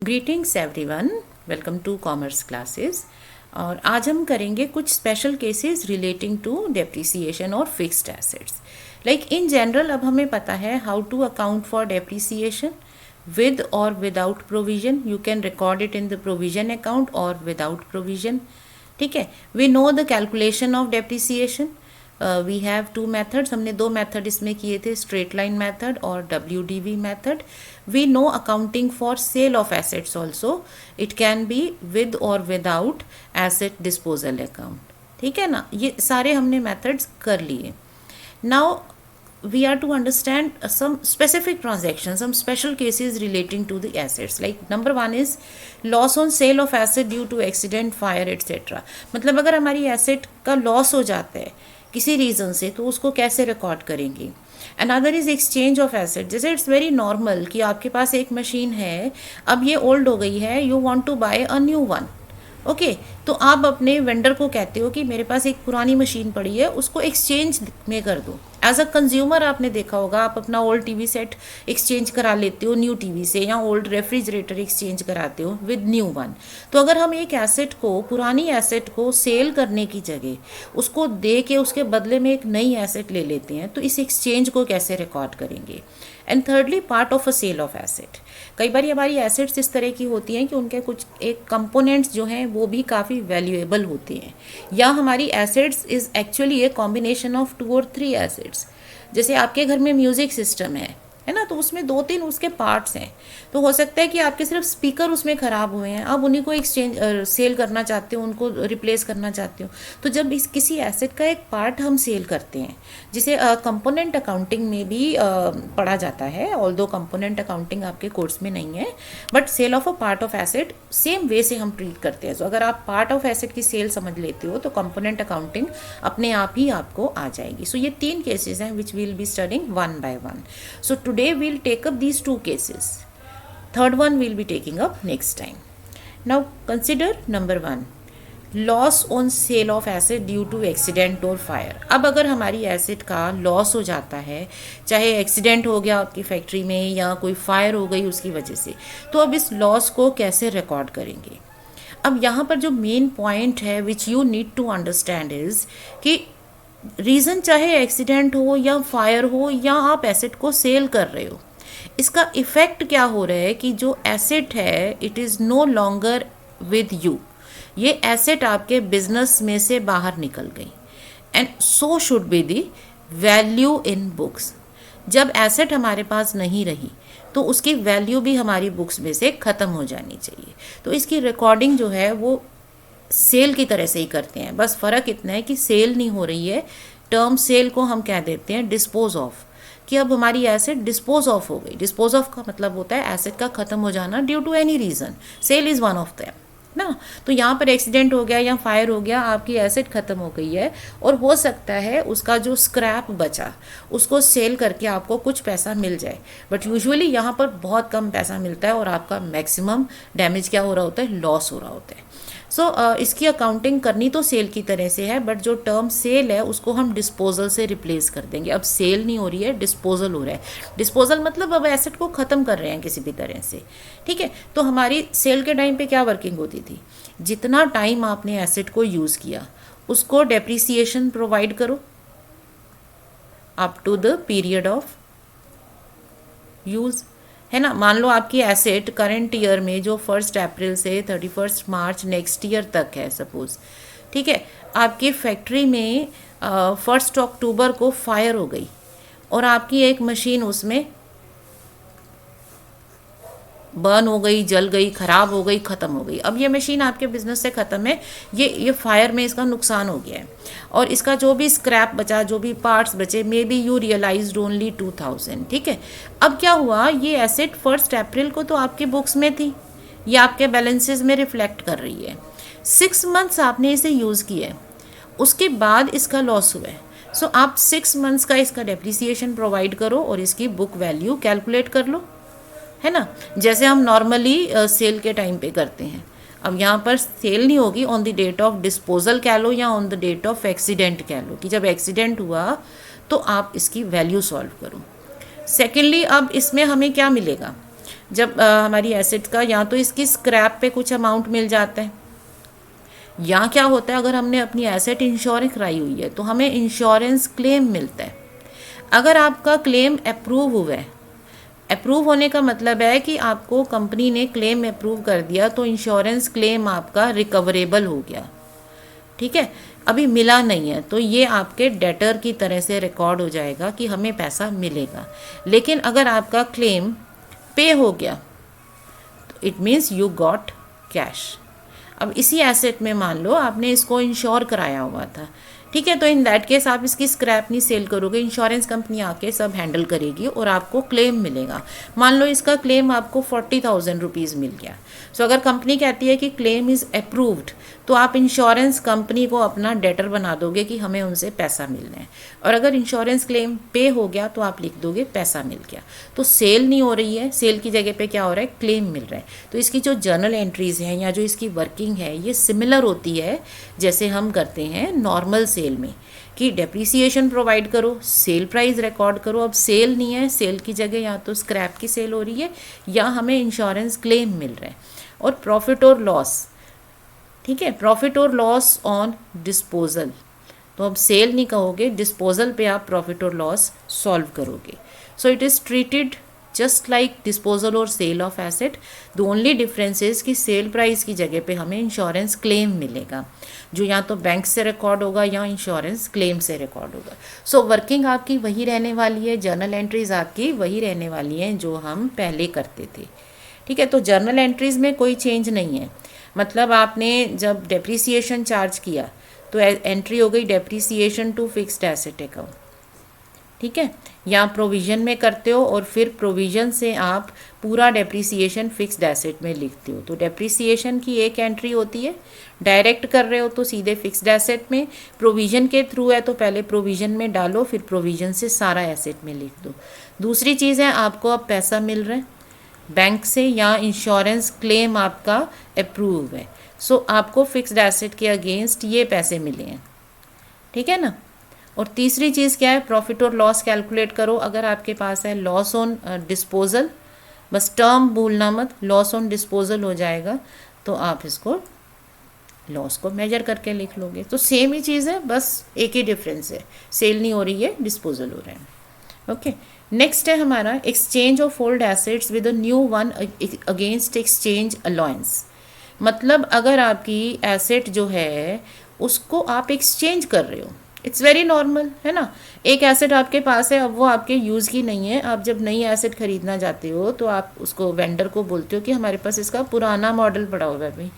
Greetings everyone, welcome to commerce classes. और आज हम करेंगे कुछ special cases relating to depreciation और fixed assets. Like in general अब हमें पता है how to account for depreciation with और without provision. You can record it in the provision account और विदाउट प्रोविजन। ठीक है, we know the calculation of depreciation. We have two methods, हमने दो मेथड इसमें किए थे, स्ट्रेट लाइन मेथड और WDV method. We know accounting for sale of assets also, it can be with और विदाउट एसेट डिस्पोजल अकाउंट। ठीक है ना, ये सारे हमने मेथड्स कर लिए। Now we are to understand some specific transactions, some special cases relating to the assets. Like number one is loss on sale of asset due to accident, fire, etc. मतलब अगर हमारी एसेट का loss हो जाता है किसी reason से तो उसको कैसे रिकॉर्ड करेंगे। Another is exchange of asset. जैसे इट्स वेरी नॉर्मल कि आपके पास एक मशीन है, अब ये ओल्ड हो गई है, you want to buy a new one. Okay, तो आप अपने वेंडर को कहते हो कि मेरे पास एक पुरानी मशीन पड़ी है, उसको एक्सचेंज में कर दो। एज अ कंज्यूमर आपने देखा होगा, आप अपना ओल्ड टीवी सेट एक्सचेंज करा लेते हो न्यू टीवी से, या ओल्ड रेफ्रिजरेटर एक्सचेंज कराते हो विद न्यू वन। तो अगर हम एक एसेट को, पुरानी एसेट को सेल करने की जगह उसको दे के उसके बदले में एक नई एसेट ले लेते हैं, तो इस एक्सचेंज को कैसे रिकॉर्ड करेंगे। And thirdly, part of a sale of asset. कई बार हमारी एसेट्स इस तरह की होती हैं कि उनके कुछ एक कंपोनेंट्स जो हैं वो भी काफ़ी वैल्यूएबल होते हैं, या हमारी assets is actually a combination of 2 और 3 एसेट्स। जैसे आपके घर में म्यूज़िक सिस्टम है ना, तो उसमें 2-3 उसके पार्ट्स हैं। तो हो सकता है कि आपके सिर्फ स्पीकर उसमें ख़राब हुए हैं, आप उन्हीं को एक्सचेंज सेल करना चाहते हो, उनको रिप्लेस करना चाहते हो। तो जब इस किसी एसेट का एक पार्ट हम सेल करते हैं, जिसे कंपोनेंट अकाउंटिंग में भी पढ़ा जाता है, ऑल्दो कंपोनेंट अकाउंटिंग आपके कोर्स में नहीं है, but sale of a part of asset same way से हम ट्रीट करते हैं। सो अगर आप पार्ट ऑफ एसेट की सेल समझ लेते हो तो कंपोनेंट अकाउंटिंग अपने आप ही आपको आ जाएगी। सो ये 3 केसेस हैं which will be studying one by one. So today we'll take up these 2 cases. Third one we'll be taking up next time. Now consider number 1, loss on sale of asset due to accident or fire. अब अगर हमारी asset का loss हो जाता है, चाहे accident हो गया आपकी फैक्ट्री में या कोई फायर हो गई उसकी वजह से, तो अब इस लॉस को कैसे रिकॉर्ड करेंगे। अब यहाँ पर जो मेन पॉइंट है which you need to understand is कि रीज़न चाहे एक्सीडेंट हो या फायर हो या आप एसेट को सेल कर रहे हो, इसका इफ़ेक्ट क्या हो रहा है कि जो एसेट है it is no longer with you. ये एसेट आपके बिजनेस में से बाहर निकल गई। And so should be the value in books. जब एसेट हमारे पास नहीं रही तो उसकी वैल्यू भी हमारी बुक्स में से ख़त्म हो जानी चाहिए। तो इसकी रिकॉर्डिंग जो है वो सेल की तरह से ही करते हैं, बस फ़र्क इतना है कि सेल नहीं हो रही है। टर्म सेल को हम कह देते हैं डिस्पोज ऑफ, कि अब हमारी एसेट डिस्पोज ऑफ हो गई। डिस्पोज ऑफ का मतलब होता है एसेट का ख़त्म हो जाना due to any reason. Sale is one of them ना। तो यहाँ पर एक्सीडेंट हो गया या फायर हो गया, आपकी एसेट ख़त्म हो गई है, और हो सकता है उसका जो स्क्रैप बचा उसको सेल करके आपको कुछ पैसा मिल जाए, बट यूजुअली यहाँ पर बहुत कम पैसा मिलता है और आपका मैक्सिमम डैमेज क्या हो रहा होता है, लॉस हो रहा होता है। सो इसकी अकाउंटिंग करनी तो सेल की तरह से है, बट जो टर्म सेल है उसको हम डिस्पोजल से रिप्लेस कर देंगे। अब सेल नहीं हो रही है, डिस्पोजल हो रहा है। डिस्पोजल मतलब अब एसेट को ख़त्म कर रहे हैं किसी भी तरह से। ठीक है, तो हमारी सेल के टाइम पे क्या वर्किंग होती थी, जितना टाइम आपने एसेट को यूज़ किया उसको डेप्रिसिएशन प्रोवाइड करो up to the period of use, है ना। मान लो आपकी एसेट करंट ईयर में जो 1 अप्रैल से 31 मार्च नेक्स्ट ईयर तक है सपोज, ठीक है। आपकी फैक्ट्री में 1 अक्टूबर को फायर हो गई और आपकी एक मशीन उसमें बर्न हो गई, जल गई, ख़राब हो गई, ख़त्म हो गई। अब ये मशीन आपके बिजनेस से ख़त्म है, ये फायर में इसका नुकसान हो गया है, और इसका जो भी स्क्रैप बचा, जो भी पार्ट्स बचे, maybe you realised only 2000। ठीक है, अब क्या हुआ, ये एसेट 1 अप्रैल को तो आपके बुक्स में थी, ये आपके बैलेंसेस में रिफ्लेक्ट कर रही है। 6 मंथ्स आपने इसे यूज़ किया है, उसके बाद इसका लॉस हुआ है। सो आप 6 मंथ्स का इसका डेप्रिसिएशन प्रोवाइड करो और इसकी बुक वैल्यू कैलकुलेट कर लो, है ना, जैसे हम नॉर्मली सेल के टाइम पे करते हैं। अब यहाँ पर सेल नहीं होगी, on the date of disposal कह लो या on the date of accident कह लो, कि जब एक्सीडेंट हुआ तो आप इसकी वैल्यू सॉल्व करो। सेकेंडली, अब इसमें हमें क्या मिलेगा, जब हमारी एसेट का या तो इसकी स्क्रैप पे कुछ अमाउंट मिल जाता है, या क्या होता है अगर हमने अपनी एसेट इंश्योर कराई हुई है तो हमें इंश्योरेंस क्लेम मिलता है। अगर आपका क्लेम अप्रूव हुआ है, अप्रूव होने का मतलब है कि आपको कंपनी ने क्लेम अप्रूव कर दिया, तो इंश्योरेंस क्लेम आपका रिकवरेबल हो गया। ठीक है, अभी मिला नहीं है तो ये आपके डेटर की तरह से रिकॉर्ड हो जाएगा कि हमें पैसा मिलेगा। लेकिन अगर आपका क्लेम पे हो गया तो it means you got cash. अब इसी एसेट में मान लो आपने इसको इंश्योर कराया हुआ था, ठीक है, तो इन दैट केस आप इसकी स्क्रैप नहीं सेल करोगे, इंश्योरेंस कंपनी आके सब हैंडल करेगी और आपको क्लेम मिलेगा। मान लो इसका क्लेम आपको 40,000 रुपीज़ मिल गया। सो अगर कंपनी कहती है कि क्लेम इज़ अप्रूव्ड, तो आप इंश्योरेंस कंपनी को अपना डेटर बना दोगे कि हमें उनसे पैसा मिलना है। और अगर इंश्योरेंस क्लेम पे हो गया तो आप लिख दोगे पैसा मिल गया। तो सेल नहीं हो रही है, सेल की जगह पे क्या हो रहा है, क्लेम मिल रहा है। तो इसकी जो जर्नल एंट्रीज हैं या जो इसकी वर्किंग है ये सिमिलर होती है जैसे हम करते हैं नॉर्मल सेल में, कि डेप्रिसिएशन प्रोवाइड करो, सेल प्राइस रिकॉर्ड करो। अब सेल नहीं है, सेल की जगह या तो स्क्रैप की सेल हो रही है या हमें इंश्योरेंस क्लेम मिल रहा है। और प्रॉफिट और लॉस, ठीक है, प्रॉफिट और लॉस ऑन डिस्पोजल, तो अब सेल नहीं कहोगे, डिस्पोजल पे आप प्रॉफिट और लॉस सॉल्व करोगे। So it is treated just like disposal और sale of asset. The only difference is कि सेल प्राइस की जगह पे हमें इंश्योरेंस क्लेम मिलेगा, जो या तो बैंक से रिकॉर्ड होगा या इंश्योरेंस क्लेम से रिकॉर्ड होगा। सो वर्किंग आपकी वही रहने वाली है, जर्नल एंट्रीज आपकी वही रहने वाली हैं जो हम पहले करते थे। ठीक है, तो जर्नल एंट्रीज में कोई चेंज नहीं है। मतलब आपने जब डेप्रिसिएशन चार्ज किया तो एंट्री हो गई depreciation to fixed asset account, ठीक है, या प्रोविज़न में करते हो और फिर प्रोविज़न से आप पूरा डेप्रिसिएशन फिक्स्ड एसेट में लिखते हो। तो डेप्रिसिएशन की एक एंट्री होती है, डायरेक्ट कर रहे हो तो सीधे फिक्स्ड एसेट में, प्रोविज़न के थ्रू है तो पहले प्रोविज़न में डालो फिर प्रोविज़न से सारा एसेट में लिख दो। दूसरी चीज़ है आपको अब पैसा मिल रहा है बैंक से या इंश्योरेंस क्लेम आपका अप्रूव है, सो आपको फिक्स्ड एसेट के अगेंस्ट ये पैसे मिले हैं, ठीक है ना। और तीसरी चीज़ क्या है, प्रॉफिट और लॉस कैलकुलेट करो। अगर आपके पास है लॉस ऑन डिस्पोजल, बस टर्म भूलना मत, लॉस ऑन डिस्पोजल हो जाएगा तो आप इसको लॉस को मेजर करके लिख लोगे। तो सेम ही चीज़ है, बस एक ही डिफरेंस है, सेल नहीं हो रही है, डिस्पोजल हो रहा है। ओके, नेक्स्ट है हमारा exchange of old assets with a new one against exchange allowance. मतलब अगर आपकी एसेट जो है उसको आप एक्सचेंज कर रहे हो, इट्स वेरी नॉर्मल है ना। एक एसेट आपके पास है, अब वो आपके यूज़ की नहीं है, आप जब नई एसेट खरीदना चाहते हो तो आप उसको वेंडर को बोलते हो कि हमारे पास इसका पुराना मॉडल पड़ा हुआ है भाई,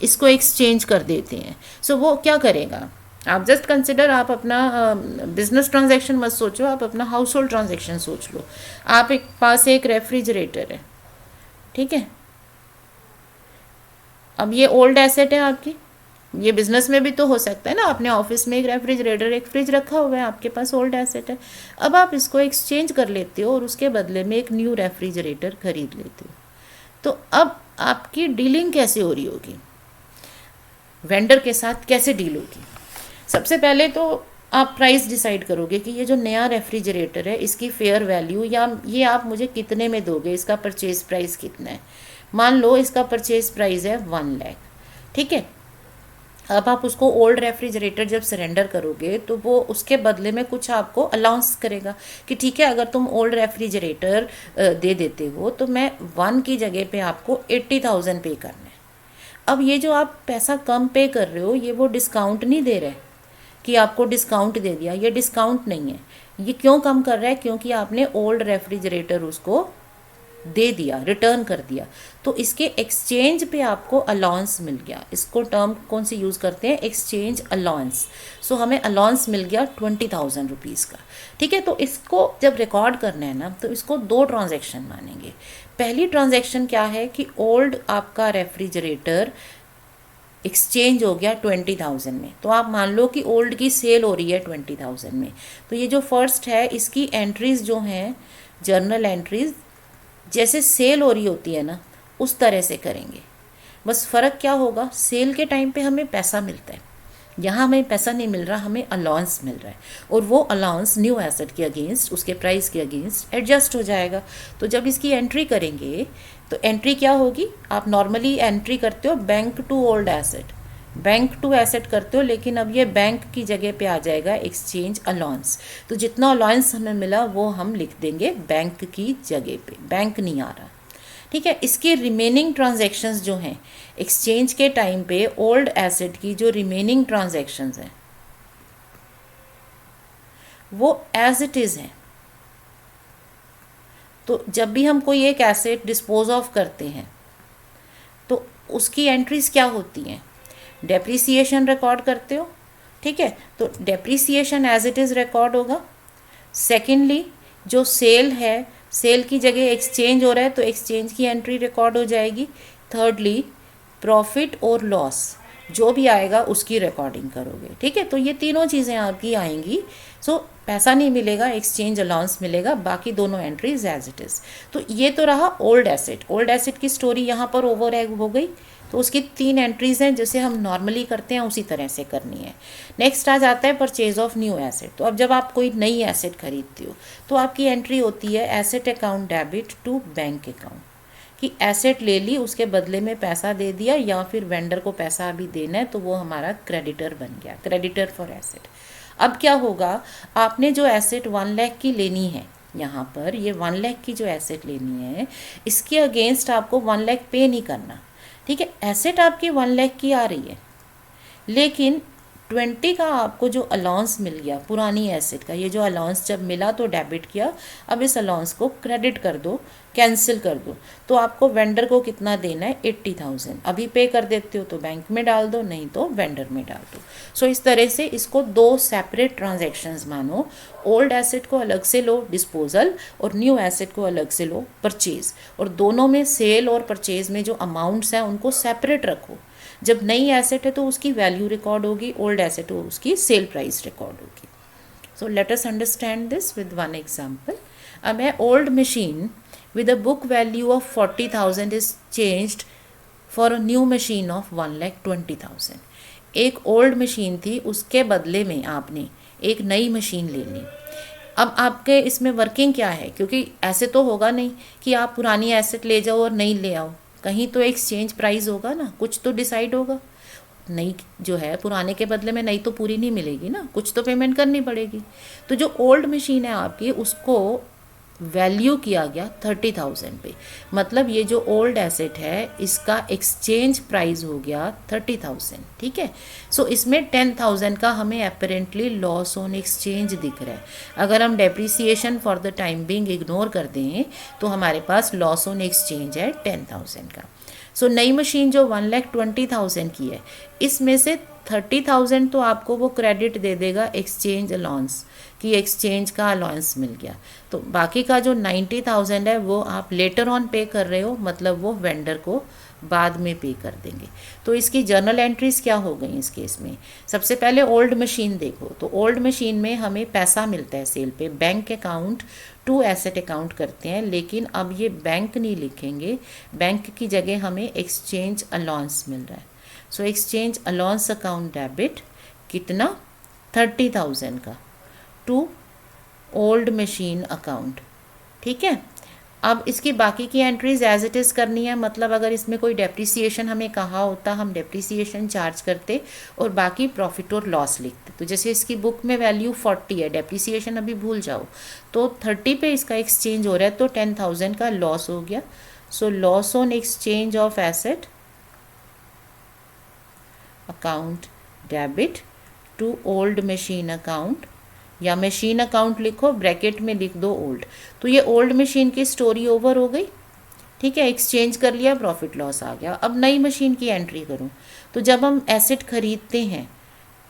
इसको एक्सचेंज कर देते हैं। सो वो क्या करेगा, आप जस्ट कंसिडर, आप अपना बिजनेस ट्रांजैक्शन मत सोचो, आप अपना हाउस होल्ड ट्रांजैक्शन सोच लो। आप एक पास एक रेफ्रिजरेटर है, ठीक है, अब ये ओल्ड एसेट है आपकी, ये बिजनेस में भी तो हो सकता है ना, अपने ऑफिस में एक रेफ्रिजरेटर एक फ्रिज रखा हुआ है, आपके पास ओल्ड एसेट है, अब आप इसको एक्सचेंज कर लेते हो और उसके बदले में एक न्यू रेफ्रिजरेटर खरीद लेते हो। तो अब आपकी डीलिंग कैसे हो रही होगी, वेंडर के साथ कैसे डील होगी। सबसे पहले तो आप प्राइस डिसाइड करोगे कि ये जो नया रेफ्रिजरेटर है इसकी फेयर वैल्यू या ये आप मुझे कितने में दोगे, इसका परचेज प्राइस कितना है। मान लो इसका परचेज प्राइस है 1 लाख, ठीक है। अब आप उसको ओल्ड रेफ्रिजरेटर जब सरेंडर करोगे तो वो उसके बदले में कुछ आपको अलाउंस करेगा कि ठीक है, अगर तुम ओल्ड रेफ्रिजरेटर दे देते हो तो मैं 1 की जगह पे आपको 80,000 पे करना है। अब ये जो आप पैसा कम पे कर रहे हो ये वो डिस्काउंट नहीं दे रहे कि आपको डिस्काउंट दे दिया, ये डिस्काउंट नहीं है। ये क्यों कम कर रहा है, क्योंकि आपने ओल्ड रेफ्रिजरेटर उसको दे दिया, रिटर्न कर दिया, तो इसके एक्सचेंज पे आपको अलाउंस मिल गया। इसको टर्म कौन सी यूज़ करते हैं, एक्सचेंज अलाउंस। सो हमें अलाउंस मिल गया 20,000 रुपीज़ का, ठीक है। तो इसको जब रिकॉर्ड करना है ना तो इसको 2 ट्रांजैक्शन मानेंगे। पहली ट्रांजैक्शन क्या है कि ओल्ड आपका रेफ्रिजरेटर एक्सचेंज हो गया 20,000 में, तो आप मान लो कि ओल्ड की सेल हो रही है 20,000 में। तो ये जो फर्स्ट है इसकी एंट्रीज जो हैं जर्नल एंट्रीज जैसे सेल हो रही होती है ना उस तरह से करेंगे। बस फ़र्क क्या होगा, सेल के टाइम पे हमें पैसा मिलता है, यहाँ हमें पैसा नहीं मिल रहा, हमें अलाउंस मिल रहा है, और वो अलाउंस न्यू एसेट के अगेंस्ट, उसके प्राइस के अगेंस्ट एडजस्ट हो जाएगा। तो जब इसकी एंट्री करेंगे तो एंट्री क्या होगी, आप नॉर्मली एंट्री करते हो bank to old asset, bank to asset करते हो, लेकिन अब ये बैंक की जगह पे आ जाएगा एक्सचेंज अलाउंस। तो जितना अलाउंस हमें मिला वो हम लिख देंगे बैंक की जगह पे, बैंक नहीं आ रहा, ठीक है। इसके रिमेनिंग ट्रांजैक्शंस जो हैं एक्सचेंज के टाइम पे, ओल्ड एसेट की जो रिमेनिंग ट्रांजैक्शंस हैं वो एज इट इज़ हैं। तो जब भी हम कोई एक एसेट डिस्पोज ऑफ करते हैं तो उसकी एंट्रीज क्या होती हैं, डेप्रिसिएशन रिकॉर्ड करते हो, ठीक है, तो depreciation as it is record होगा। सेकेंडली जो सेल है, सेल की जगह एक्सचेंज हो रहा है तो एक्सचेंज की एंट्री रिकॉर्ड हो जाएगी। थर्डली प्रॉफिट और लॉस जो भी आएगा उसकी रिकॉर्डिंग करोगे, ठीक है। तो ये तीनों चीज़ें आपकी आएंगी। सो पैसा नहीं मिलेगा, एक्सचेंज अलाउंस मिलेगा, बाकी दोनों एंट्रीज एज इट इज़। तो ये तो रहा ओल्ड एसेट। ओल्ड एसेट की स्टोरी यहाँ पर ओवर एग हो गई। तो उसकी 3 एंट्रीज हैं जैसे हम नॉर्मली करते हैं उसी तरह से करनी है। नेक्स्ट आ जाता है परचेज ऑफ न्यू एसेट। तो अब जब आप कोई नई एसेट खरीदते हो तो आपकी एंट्री होती है asset account debit to bank account, कि एसेट ले ली, उसके बदले में पैसा दे दिया, या फिर वेंडर को पैसा अभी देना है तो वो हमारा क्रेडिटर बन गया, क्रेडिटर फॉर एसेट। अब क्या होगा, आपने जो एसेट 1 लाख की लेनी है, यहाँ पर ये 1 लाख की जो एसेट लेनी है इसके अगेंस्ट आपको 1 लाख पे नहीं करना, ठीक है। एसेट आपकी 1 लाख की आ रही है, लेकिन 20 का आपको जो अलाउंस मिल गया पुरानी एसेट का, ये जो अलाउंस जब मिला तो डेबिट किया, अब इस अलाउंस को क्रेडिट कर दो, कैंसिल कर दो। तो आपको वेंडर को कितना देना है, 80,000। अभी पे कर देते हो तो बैंक में डाल दो, नहीं तो वेंडर में डाल दो। सो इस तरह से इसको 2 सेपरेट ट्रांजैक्शंस मानो। ओल्ड एसेट को अलग से लो डिस्पोजल, और न्यू एसेट को अलग से लो परचेज, और दोनों में सेल और परचेज में जो अमाउंट्स हैं उनको सेपरेट रखो। जब नई एसेट है तो उसकी वैल्यू रिकॉर्ड होगी, ओल्ड एसेट हो उसकी सेल प्राइस रिकॉर्ड होगी। So let us understand this with one example. अब है old machine with a book value of 40,000 is changed for a new machine of 1,20,000। एक ओल्ड मशीन थी, उसके बदले में आपने एक नई मशीन ले ली। अब आपके इसमें वर्किंग क्या है, क्योंकि ऐसे तो होगा नहीं कि आप पुरानी एसेट ले जाओ और नई ले आओ, कहीं तो एक्सचेंज प्राइस होगा ना, कुछ तो डिसाइड होगा। नई जो है पुराने के बदले में नई तो पूरी नहीं मिलेगी ना, कुछ तो पेमेंट करनी पड़ेगी। तो जो ओल्ड मशीन है आपकी उसको वैल्यू किया गया 30,000 पे, मतलब ये जो ओल्ड एसेट है इसका एक्सचेंज प्राइस हो गया 30,000, ठीक है। सो इसमें 10,000 का हमें अपेरेंटली लॉस ऑन एक्सचेंज दिख रहा है। अगर हम depreciation for the time being ignore कर दें तो हमारे पास लॉस ऑन एक्सचेंज है 10,000 का। सो नई मशीन जो 1,20,000 की है, इसमें से 30,000 तो आपको वो क्रेडिट दे देगा एक्सचेंज अलाउंस, कि एक्सचेंज का अलाउंस मिल गया। तो बाकी का जो 90,000 है वो आप लेटर ऑन पे कर रहे हो, मतलब वो वेंडर को बाद में पे कर देंगे। तो इसकी जर्नल एंट्रीज क्या हो गई इस केस में। सबसे पहले ओल्ड मशीन देखो, तो ओल्ड मशीन में हमें पैसा मिलता है सेल पे, bank account to asset account करते हैं, लेकिन अब ये बैंक नहीं लिखेंगे, बैंक की जगह हमें एक्सचेंज अलाउंस मिल रहा है। So exchange allowance account debit कितना, 30,000 का, टू ओल्ड मशीन अकाउंट, ठीक है। अब इसकी बाकी की एंट्रीज एज इट इज़ करनी है, मतलब अगर इसमें कोई डेप्रिसिएशन हमें कहा होता हम डेप्रिसिएशन चार्ज करते और बाकी प्रॉफिट और लॉस लिखते। तो जैसे इसकी बुक में वैल्यू 40 है, डेप्रिसिएशन अभी भूल जाओ, तो 30 पे इसका एक्सचेंज हो रहा है तो 10,000 का लॉस हो गया। So loss on exchange of asset account debit to old machine account, या मशीन अकाउंट लिखो, ब्रैकेट में लिख दो ओल्ड। तो ये ओल्ड मशीन की स्टोरी ओवर हो गई, ठीक है। एक्सचेंज कर लिया, प्रॉफिट लॉस आ गया। अब नई मशीन की एंट्री करूँ, तो जब हम एसेट खरीदते हैं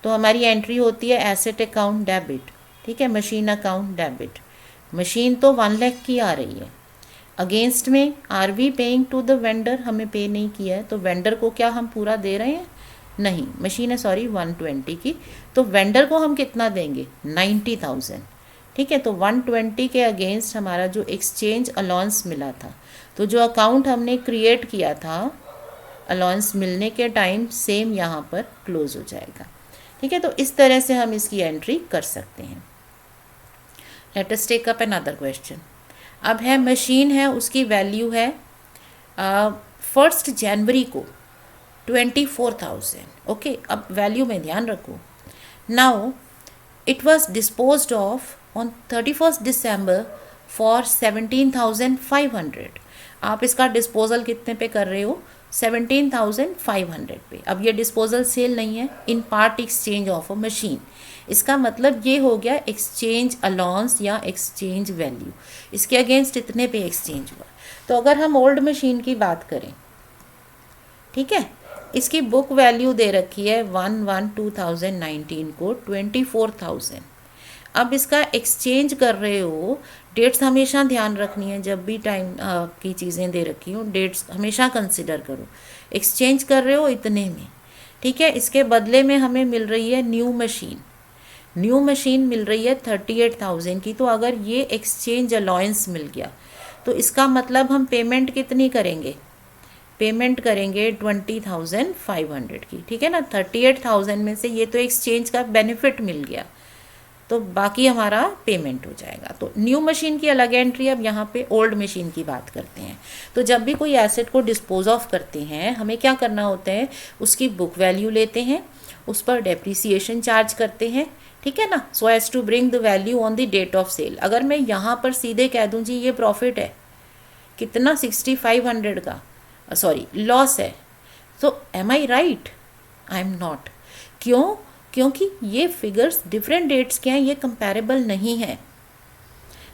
तो हमारी एंट्री होती है एसेट अकाउंट डेबिट, ठीक है, मशीन अकाउंट डेबिट। मशीन तो 1 लाख की आ रही है, अगेंस्ट में are we paying to the vendor, हमें पे नहीं किया है, तो वेंडर को क्या हम पूरा दे रहे हैं, नहीं, मशीन है सॉरी 120 की, तो वेंडर को हम कितना देंगे, 90,000, ठीक है। तो 120 के अगेंस्ट हमारा जो एक्सचेंज अलाउंस मिला था, तो जो अकाउंट हमने क्रिएट किया था अलाउंस मिलने के टाइम, सेम यहाँ पर क्लोज हो जाएगा, ठीक है, तो इस तरह से हम इसकी एंट्री कर सकते हैं। Let us take up another question. अब है मशीन है, उसकी वैल्यू है 1 जनवरी को 24,000। ओके, अब वैल्यू में ध्यान रखो। Now it was disposed of on 31 December for 17,500। आप इसका डिस्पोजल कितने पे कर रहे हो? 17,500 पे। अब ये डिस्पोजल सेल नहीं है, in part exchange of a machine. इसका मतलब ये हो गया एक्सचेंज अलाउंस या एक्सचेंज वैल्यू। इसके अगेंस्ट इतने पे एक्सचेंज हुआ। तो अगर हम ओल्ड मशीन की बात करें, ठीक है, इसकी बुक वैल्यू दे रखी है 1/1/2019 को 24,000। अब इसका एक्सचेंज कर रहे हो, डेट्स हमेशा ध्यान रखनी है, जब भी टाइम की चीज़ें दे रखी हो डेट्स हमेशा कंसिडर करो। एक्सचेंज कर रहे हो इतने में, ठीक है। इसके बदले में हमें मिल रही है न्यू मशीन मिल रही है 38,000 की। तो अगर ये एक्सचेंज अलाउंस मिल गया तो इसका मतलब हम पेमेंट कितनी करेंगे? पेमेंट करेंगे 20,500 की, ठीक है ना। 38,000 में से ये तो एक्सचेंज का बेनिफिट मिल गया, तो बाकी हमारा पेमेंट हो जाएगा। तो न्यू मशीन की अलग एंट्री। अब यहाँ पे ओल्ड मशीन की बात करते हैं। तो जब भी कोई एसेट को डिस्पोज ऑफ करते हैं, हमें क्या करना होता है? उसकी बुक वैल्यू लेते हैं, उस पर डेप्रिसिएशन चार्ज करते हैं, ठीक है ना, so as to bring the value on the date of sale. अगर मैं यहाँ पर सीधे कह दूँ जी ये प्रॉफिट है, कितना 6,500 का, सॉरी लॉस है, तो am I right? I am not. क्यों? क्योंकि ये फिगर्स डिफरेंट डेट्स के हैं, ये कंपैरेबल नहीं है।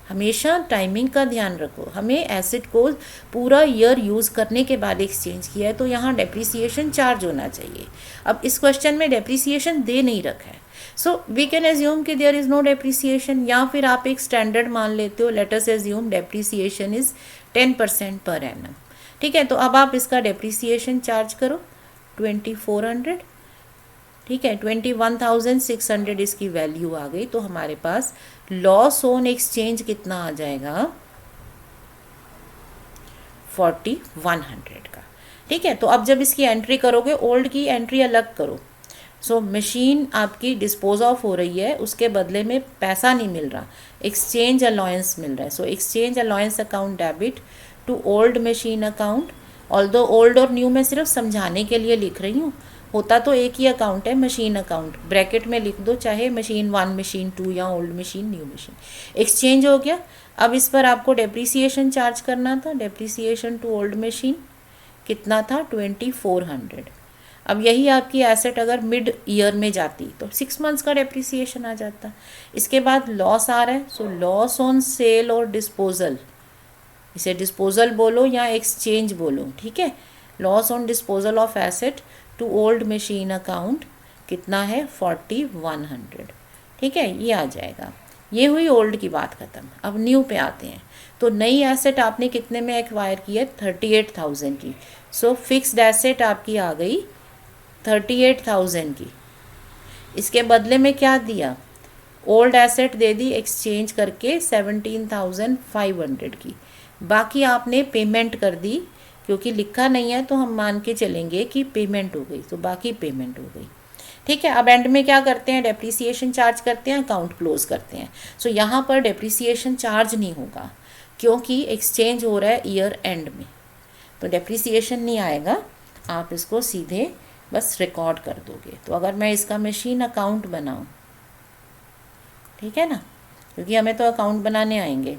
हमेशा टाइमिंग का ध्यान रखो। हमें एसेट को पूरा ईयर यूज़ करने के बाद एक्सचेंज किया है, तो यहाँ डेप्रिसिएशन चार्ज होना चाहिए। अब इस क्वेश्चन में डेप्रिसिएशन दे नहीं रखा है, सो वी कैन एज्यूम कि देयर इज़ नो डेप्रिसिएशन, या फिर आप एक स्टैंडर्ड मान लेते हो, let us assume depreciation is 10% per annum, ठीक है। तो अब आप इसका डेप्रिसिएशन चार्ज करो 2400, ठीक है, 21,600 इसकी वैल्यू आ गई। तो हमारे पास लॉस ऑन एक्सचेंज कितना आ जाएगा? 4,100 का, ठीक है। तो अब जब इसकी एंट्री करोगे, ओल्ड की एंट्री अलग करो। सो मशीन आपकी डिस्पोज ऑफ हो रही है, उसके बदले में पैसा नहीं मिल रहा, एक्सचेंज अलाउंस मिल रहा है। So exchange allowance account debit to old machine account. Although old और न्यू में सिर्फ समझाने के लिए लिख रही हूँ, होता तो एक ही अकाउंट है, मशीन अकाउंट। ब्रैकेट में लिख दो, चाहे मशीन 1, मशीन 2 या old machine, new machine. Exchange हो गया। अब इस पर आपको डेप्रिसिएशन चार्ज करना था। डेप्रिसिएशन टू ओल्ड मशीन कितना था? 2,400। अब यही आपकी एसेट अगर मिड ईयर में जाती तो 6 मंथ्स का डेप्रिसिएशन आ जाता। इसके बाद लॉस आ रहा है, सो लॉस ऑन सेल और डिस्पोजल, इसे डिस्पोजल बोलो या एक्सचेंज बोलो, ठीक है। Loss on disposal of asset to old machine account कितना है? 4,100, ठीक है, ये आ जाएगा। ये हुई ओल्ड की बात ख़त्म। अब न्यू पे आते हैं। तो नई एसेट आपने कितने में एक्वायर की है? 38,000 की। सो फिक्स्ड एसेट आपकी आ गई 38,000 की। इसके बदले में क्या दिया? Old asset they the exchange करके 17,500 की। बाकी आपने पेमेंट कर दी, क्योंकि लिखा नहीं है तो हम मान के चलेंगे कि पेमेंट हो गई, तो बाकी पेमेंट हो गई, ठीक है। अब एंड में क्या करते हैं? डेप्रिसिएशन चार्ज करते हैं, अकाउंट क्लोज करते हैं। सो यहाँ पर डेप्रिसिएशन चार्ज नहीं होगा, क्योंकि एक्सचेंज हो रहा है ईयर एंड में, तो डेप्रिसिएशन नहीं आएगा। आप इसको सीधे बस रिकॉर्ड कर दोगे। तो अगर मैं इसका मशीन अकाउंट बनाऊँ, ठीक है ना, क्योंकि हमें तो अकाउंट बनाने आएंगे।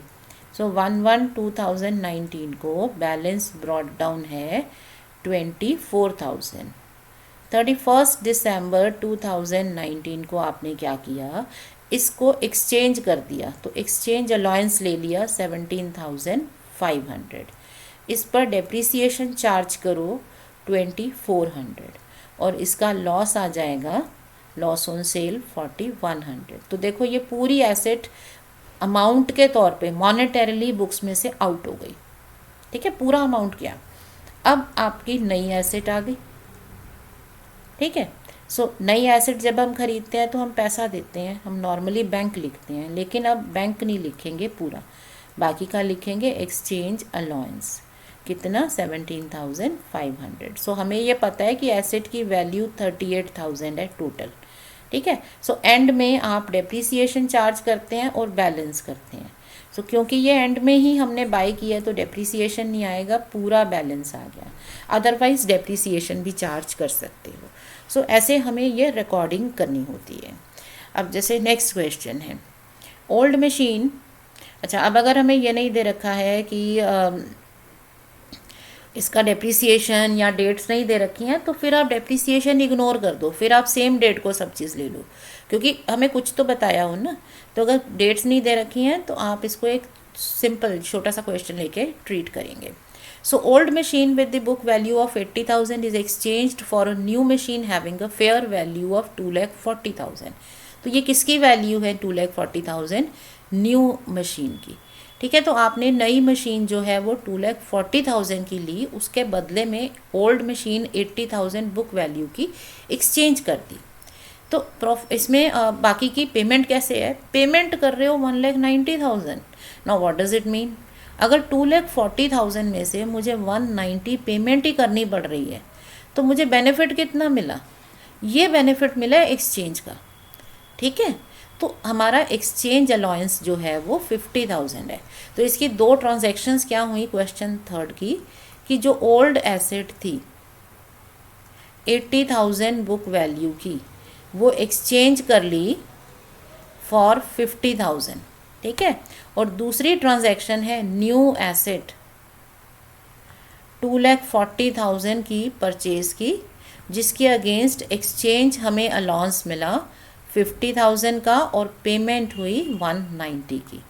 सो 1/1/2019 को बैलेंस ब्रॉड डाउन है 24,000। 31 दिसंबर 2019 को आपने क्या किया? इसको एक्सचेंज कर दिया, तो एक्सचेंज अलाउंस ले लिया 17,500। इस पर डेप्रिसिएशन चार्ज करो 2,400, और इसका लॉस आ जाएगा, लॉस ऑन सेल 4,100। तो देखो ये पूरी एसेट अमाउंट के तौर पे मॉनेटरीली बुक्स में से आउट हो गई, ठीक है, पूरा अमाउंट क्या। अब आपकी नई एसेट आ गई, ठीक है। सो नई एसेट जब हम खरीदते हैं तो हम पैसा देते हैं, हम नॉर्मली बैंक लिखते हैं, लेकिन अब बैंक नहीं लिखेंगे पूरा, बाकी का लिखेंगे एक्सचेंज अलाउंस। कितना? 17,500। सो हमें ये पता है कि एसेट की वैल्यू 38,000 है टोटल, ठीक है। सो एंड में आप डेप्रीसिएशन चार्ज करते हैं और बैलेंस करते हैं। सो क्योंकि ये एंड में ही हमने बाय किया तो डेप्रीसिएशन नहीं आएगा, पूरा बैलेंस आ गया। अदरवाइज डेप्रीसिएशन भी चार्ज कर सकते हो। सो ऐसे हमें ये रिकॉर्डिंग करनी होती है। अब जैसे नेक्स्ट क्वेश्चन है ओल्ड मशीन। अच्छा, अब अगर हमें ये नहीं दे रखा है कि इसका डेप्रीसिएशन या डेट्स नहीं दे रखी हैं तो फिर आप डेप्रीसिएशन इग्नोर कर दो, फिर आप सेम डेट को सब चीज़ ले लो, क्योंकि हमें कुछ तो बताया हो ना। तो अगर डेट्स नहीं दे रखी हैं तो आप इसको एक सिंपल छोटा सा क्वेश्चन लेके ट्रीट करेंगे। So old machine with the book value of 80,000 is exchanged for a new machine having a fair value of 2,40,000। तो ये किसकी वैल्यू है 2,40,000? न्यू मशीन की। ठीक है, तो आपने नई मशीन जो है वो 2,40,000 की ली, उसके बदले में ओल्ड मशीन 80,000 बुक वैल्यू की एक्सचेंज कर दी। तो इसमें बाकी की पेमेंट कैसे है? पेमेंट कर रहे हो 1,90,000। Now what does it mean? अगर 2,40,000 में से मुझे 190 पेमेंट ही करनी पड़ रही है तो मुझे बेनिफिट कितना मिला? ये बेनिफिट मिला एक्सचेंज का। ठीक है, तो हमारा एक्सचेंज अलाउंस जो है वो 50,000 है। तो इसकी दो ट्रांजैक्शंस क्या हुई क्वेश्चन थर्ड की, कि जो ओल्ड एसेट थी 80,000 बुक वैल्यू की, वो एक्सचेंज कर ली फॉर 50,000। ठीक है, और दूसरी ट्रांजैक्शन है न्यू एसेट 2,40,000 की परचेज की, जिसके अगेंस्ट एक्सचेंज हमें अलाउंस मिला 50,000 का और पेमेंट हुई 190 की।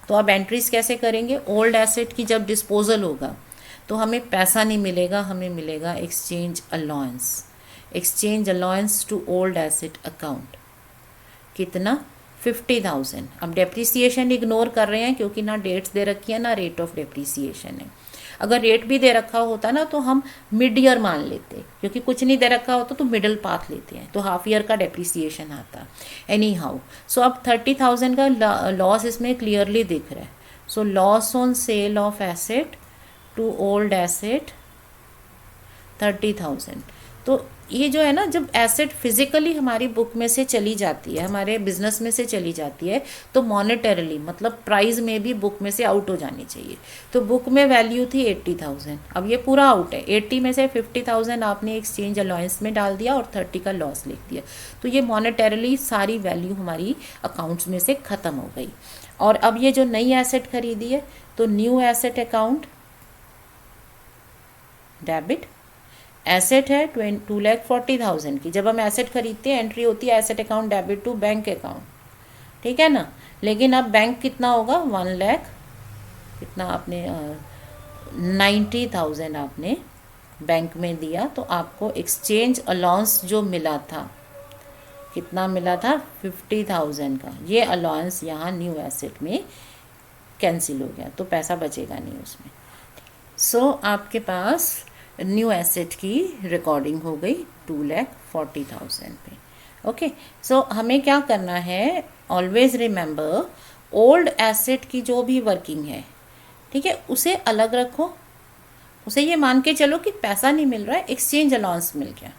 तो अब एंट्रीज कैसे करेंगे? ओल्ड एसेट की जब डिस्पोजल होगा तो हमें पैसा नहीं मिलेगा, हमें मिलेगा exchange allowance. Exchange allowance to old asset account कितना? 50,000। अब डेप्रीसिएशन इग्नोर कर रहे हैं क्योंकि ना डेट्स दे रखी है ना रेट ऑफ डेप्रीसिएशन है। अगर रेट भी दे रखा होता ना तो हम मिड ईयर मान लेते, क्योंकि कुछ नहीं दे रखा होता तो मिडल पाथ लेते हैं, तो हाफ ईयर का डेप्रीसिएशन आता। एनी हाउ, सो अब 30,000 का लॉस इसमें क्लियरली दिख रहा है। So loss on sale of asset to old asset 30,000। तो ये जो है ना, जब एसेट फिजिकली हमारी बुक में से चली जाती है, हमारे बिजनेस में से चली जाती है, तो मॉनेटरली मतलब प्राइस में भी बुक में से आउट हो जानी चाहिए। तो बुक में वैल्यू थी 80,000, अब ये पूरा आउट है। 80 में से 50,000 आपने एक्सचेंज अलाउंस में डाल दिया और 30 का लॉस लिख दिया, तो ये मॉनेटरली सारी वैल्यू हमारी अकाउंट्स में से ख़त्म हो गई। और अब ये जो नई एसेट खरीदी है तो new asset account debit, asset है 2,40,000 की। जब हम एसेट खरीदते हैं एंट्री होती है asset account debit to bank account, ठीक है ना। लेकिन अब बैंक कितना होगा? 1 लाख कितना आपने 90,000 आपने बैंक में दिया, तो आपको एक्सचेंज अलाउंस जो मिला था कितना मिला था? 50,000 का। ये अलाउंस यहाँ न्यू एसेट में कैंसिल हो गया, तो पैसा बचेगा नहीं उसमें। सो आपके पास न्यू एसेट की रिकॉर्डिंग हो गई 2,40,000 पे। ओके, सो हमें क्या करना है? ऑलवेज रिमेंबर ओल्ड एसेट की जो भी वर्किंग है, ठीक है, उसे अलग रखो। उसे ये मान के चलो कि पैसा नहीं मिल रहा है, एक्सचेंज अलाउंस मिल गया,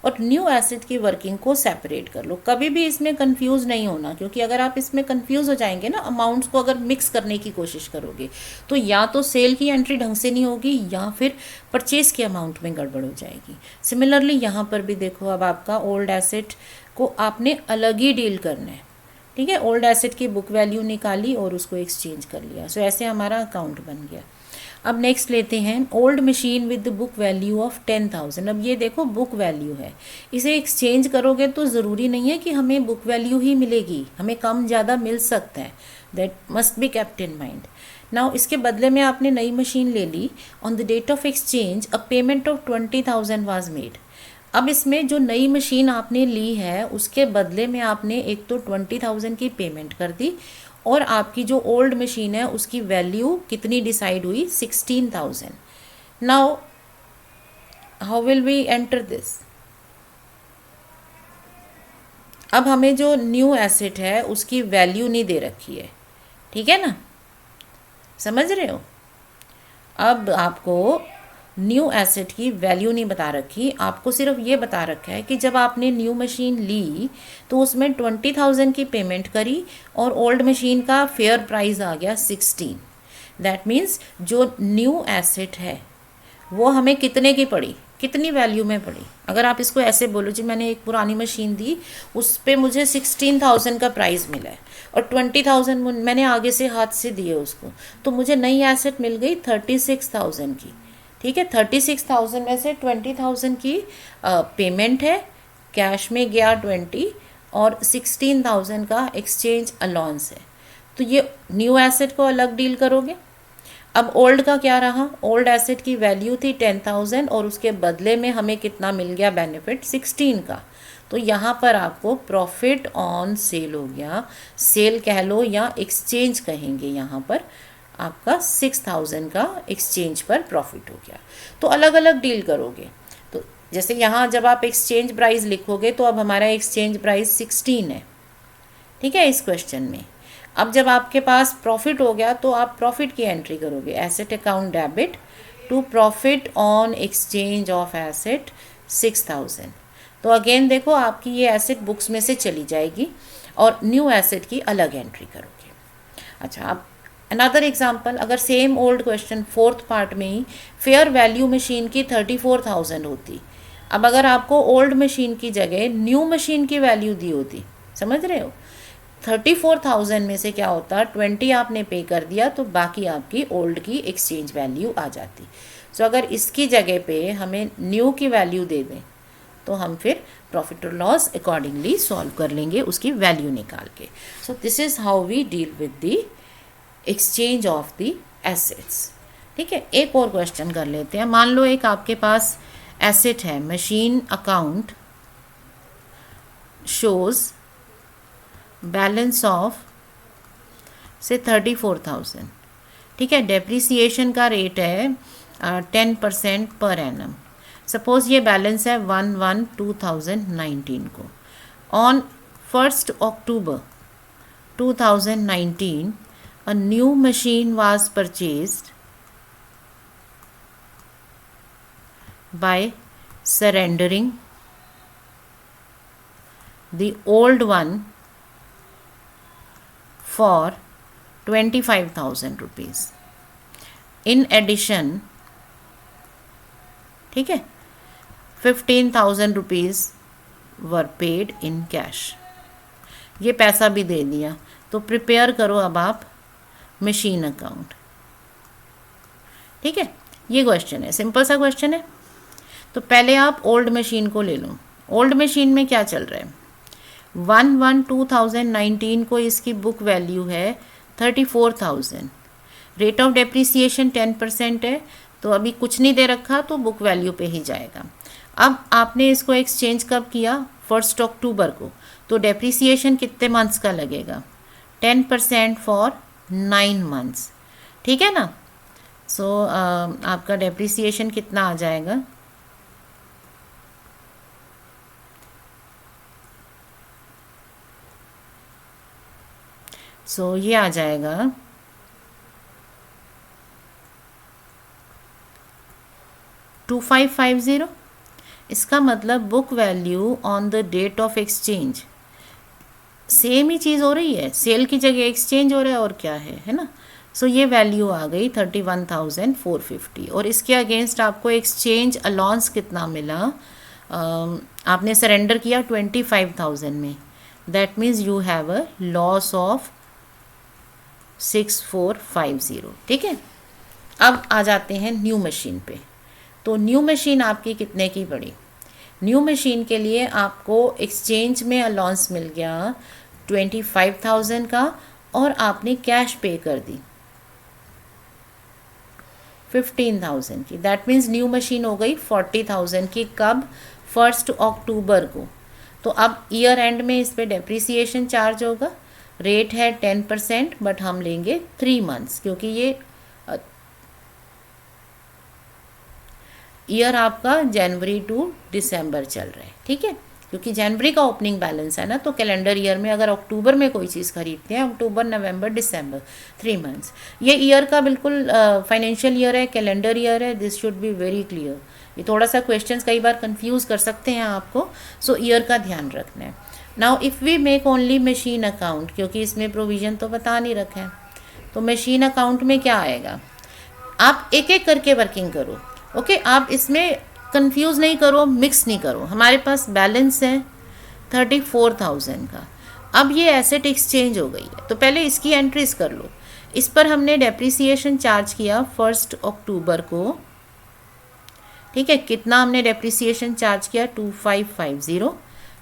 और न्यू एसेट की वर्किंग को सेपरेट कर लो। कभी भी इसमें कंफ्यूज नहीं होना, क्योंकि अगर आप इसमें कंफ्यूज हो जाएंगे ना, अमाउंट्स को अगर मिक्स करने की कोशिश करोगे तो या तो सेल की एंट्री ढंग से नहीं होगी या फिर परचेज के अमाउंट में गड़बड़ हो जाएगी। सिमिलरली यहाँ पर भी देखो, अब आपका ओल्ड एसेट को आपने अलग ही डील करना है। ठीक है, ओल्ड एसेट की बुक वैल्यू निकाली और उसको एक्सचेंज कर लिया। सो ऐसे हमारा अकाउंट बन गया। अब नेक्स्ट लेते हैं old machine with the book value of 10,000। अब ये देखो बुक वैल्यू है, इसे एक्सचेंज करोगे तो ज़रूरी नहीं है कि हमें बुक वैल्यू ही मिलेगी, हमें कम ज़्यादा मिल सकता है। That must be kept in mind. Now इसके बदले में आपने नई मशीन ले ली। On the date of exchange a payment of 20,000 was made. अब इसमें जो नई मशीन आपने ली है उसके बदले में आपने एक तो 20,000 की पेमेंट कर दी, और आपकी जो ओल्ड मशीन है उसकी वैल्यू कितनी डिसाइड हुई? 16,000। Now how will we enter this? अब हमें जो न्यू एसेट है उसकी वैल्यू नहीं दे रखी है, ठीक है ना, समझ रहे हो। अब आपको न्यू एसेट की वैल्यू नहीं बता रखी, आपको सिर्फ ये बता रखा है कि जब आपने न्यू मशीन ली तो उसमें 20,000 की पेमेंट करी और ओल्ड मशीन का फेयर प्राइस आ गया 16। दैट मीन्स जो न्यू एसेट है वो हमें कितने की पड़ी, कितनी वैल्यू में पड़ी। अगर आप इसको ऐसे बोलो जी मैंने एक पुरानी मशीन दी, उस पर मुझे 16,000 का प्राइस मिला है और 20,000 मैंने आगे से हाथ से दिए उसको, तो मुझे नई एसेट मिल गई 36,000 की। ठीक है, 36,000 में से 20,000 की पेमेंट है, कैश में गया 20 और 16,000 का एक्सचेंज अलाउंस है। तो ये न्यू एसेट को अलग डील करोगे। अब ओल्ड का क्या रहा, ओल्ड एसेट की वैल्यू थी 10,000 और उसके बदले में हमें कितना मिल गया बेनिफिट 16 का। तो यहाँ पर आपको प्रॉफिट ऑन सेल हो गया, सेल कह लो या एक्सचेंज कहेंगे, यहाँ पर आपका 6,000 का एक्सचेंज पर प्रॉफिट हो गया। तो अलग अलग डील करोगे। तो जैसे यहाँ जब आप एक्सचेंज प्राइस लिखोगे तो अब हमारा एक्सचेंज प्राइस 16 है, ठीक है, इस क्वेश्चन में। अब जब आपके पास प्रॉफिट हो गया तो आप प्रॉफिट की एंट्री करोगे, asset account debit to profit on exchange of asset 6,000। तो अगेन देखो आपकी ये एसेट बुक्स में से चली जाएगी और न्यू एसेट की अलग एंट्री करोगे। अच्छा, अब अनदर एग्जांपल, अगर same old question fourth part में ही फेयर वैल्यू मशीन की 34,000 होती, अब अगर आपको ओल्ड मशीन की जगह न्यू मशीन की वैल्यू दी होती, समझ रहे हो, 34,000 में से क्या होता, 20 आपने पे कर दिया तो बाकी आपकी ओल्ड की एक्सचेंज वैल्यू आ जाती। सो अगर इसकी जगह पे हमें न्यू की वैल्यू दे दें तो हम फिर प्रॉफिट और लॉस अकॉर्डिंगली सॉल्व कर लेंगे उसकी वैल्यू निकाल के। So this is how we deal with the exchange of the assets. ठीक है, एक और क्वेश्चन कर लेते हैं। मान लो एक आपके पास एसेट है, machine account shows balance of से 34,000। ठीक है, डेप्रिसिएशन का रेट है 10% पर एनम। सपोज ये बैलेंस है 1/1/2019 को। On 1 October 2019 a new machine was purchased by surrendering the old one for 25,000 rupees. In addition, ठीक है, 15,000 rupees were paid in cash. ये पैसा भी दे दिया, तो प्रिपेयर करो अब आप मशीन अकाउंट। ठीक है, ये क्वेश्चन है, सिंपल सा क्वेश्चन है। तो पहले आप ओल्ड मशीन को ले लो। ओल्ड मशीन में क्या चल रहा है, 1/1/2019 को इसकी बुक वैल्यू है 34,000, रेट ऑफ डेप्रिसिएशन 10% है, तो अभी कुछ नहीं दे रखा तो बुक वैल्यू पे ही जाएगा। अब आपने इसको एक्सचेंज कब किया, 1 October को, तो डेप्रिसिएशन कितने मंथ्स का लगेगा, 10% फॉर 9 months। ठीक है ना। सो आपका डेप्रिसिएशन कितना आ जाएगा, सो ये आ जाएगा 2550। इसका मतलब book value on the date of exchange, same ही चीज़ हो रही है, सेल की जगह एक्सचेंज हो रहा है और क्या है ना। सो ये वैल्यू आ गई 31,450 और इसके अगेंस्ट आपको एक्सचेंज अलाउंस कितना मिला, आपने सरेंडर किया 25,000 में, that means you have a loss of 6450। ठीक है, अब आ जाते हैं न्यू मशीन पे। तो न्यू मशीन आपकी कितने की पड़ी, न्यू मशीन के लिए आपको एक्सचेंज में अलाउंस मिल गया 25,000 का और आपने कैश पे कर दी 15,000 की, दैट मीन्स न्यू मशीन हो गई 40,000 की। कब, 1 October को। तो अब ईयर एंड में इस पर डेप्रिसिएशन चार्ज होगा, रेट है 10%, बट हम लेंगे 3 months क्योंकि ये ईयर आपका जनवरी टू दिसंबर चल रहा है। ठीक है, क्योंकि जनवरी का ओपनिंग बैलेंस है ना, तो कैलेंडर ईयर में अगर अक्टूबर में कोई चीज़ खरीदते हैं, अक्टूबर नवंबर दिसंबर 3 मंथ्स, ये ईयर का बिल्कुल फाइनेंशियल ईयर है, कैलेंडर ईयर है, this should be very clear. ये थोड़ा सा क्वेश्चंस कई बार कंफ्यूज कर सकते हैं आपको, सो ईयर का ध्यान रखना है। Now if we make only machine account, क्योंकि इसमें प्रोविज़न तो बता नहीं रखे हैं, तो मशीन अकाउंट में क्या आएगा, आप एक एक करके वर्किंग करो, ओके। आप इसमें कंफ्यूज नहीं करो, मिक्स नहीं करो। हमारे पास बैलेंस है 34,000 का, अब ये एसेट एक्सचेंज हो गई है, तो पहले इसकी एंट्रीज कर लो। इस पर हमने डेप्रिसिएशन चार्ज किया 1 अक्टूबर को, ठीक है। कितना हमने डेप्रिसिएशन चार्ज किया, 2550।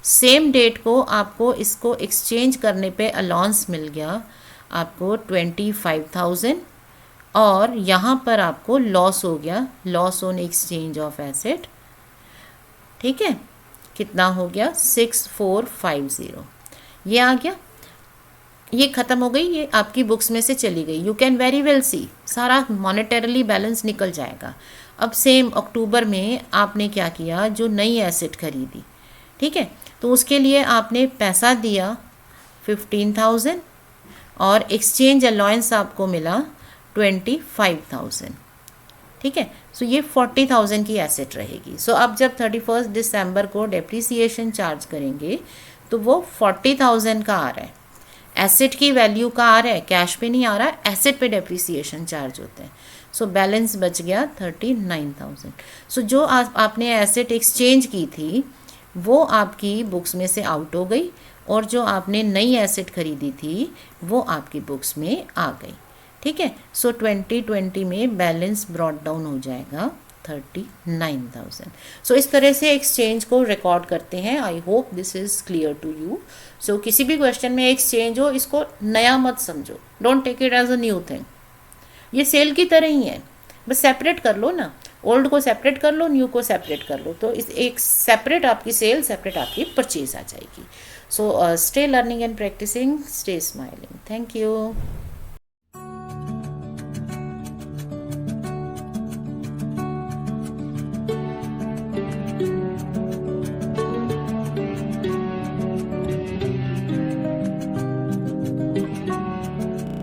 सेम डेट को आपको इसको एक्सचेंज करने पे अलाउंस मिल गया आपको 25,000, और यहाँ पर आपको लॉस हो गया, loss on exchange of asset, ठीक है। कितना हो गया, 6450, ये आ गया, ये ख़त्म हो गई, ये आपकी बुक्स में से चली गई। यू कैन वेरी वेल सी, सारा मॉनेटरली बैलेंस निकल जाएगा। अब सेम अक्टूबर में आपने क्या किया, जो नई एसेट खरीदी, ठीक है, तो उसके लिए आपने पैसा दिया 15,000 और एक्सचेंज अलाउंस आपको मिला 25,000, ठीक है। सो ये 40,000 की एसेट रहेगी। सो अब जब 31 दिसंबर को डेप्रिसिएशन चार्ज करेंगे तो वो 40,000 का आ रहा है, एसेट की वैल्यू का आ रहा है, कैश पे नहीं आ रहा है, एसेट पे डेप्रिसिएशन चार्ज होते हैं। सो बैलेंस बच गया 39,000। सो जो आपने एसेट एक्सचेंज की थी वो आपकी बुक्स में से आउट हो गई, और जो आपने नई एसेट खरीदी थी वो आपकी बुक्स में आ गई, ठीक है। सो 2020 में बैलेंस ब्रॉट डाउन हो जाएगा 39,000। सो इस तरह से एक्सचेंज को रिकॉर्ड करते हैं। I hope this is clear to you. So किसी भी क्वेश्चन में एक्सचेंज हो, इसको नया मत समझो, don't take it as a new thing. ये सेल की तरह ही है, बस सेपरेट कर लो ना, ओल्ड को सेपरेट कर लो, न्यू को सेपरेट कर लो, तो इस एक सेपरेट आपकी सेल, सेपरेट आपकी परचेज आ जाएगी। So stay learning and practising, stay smiling. Thank you.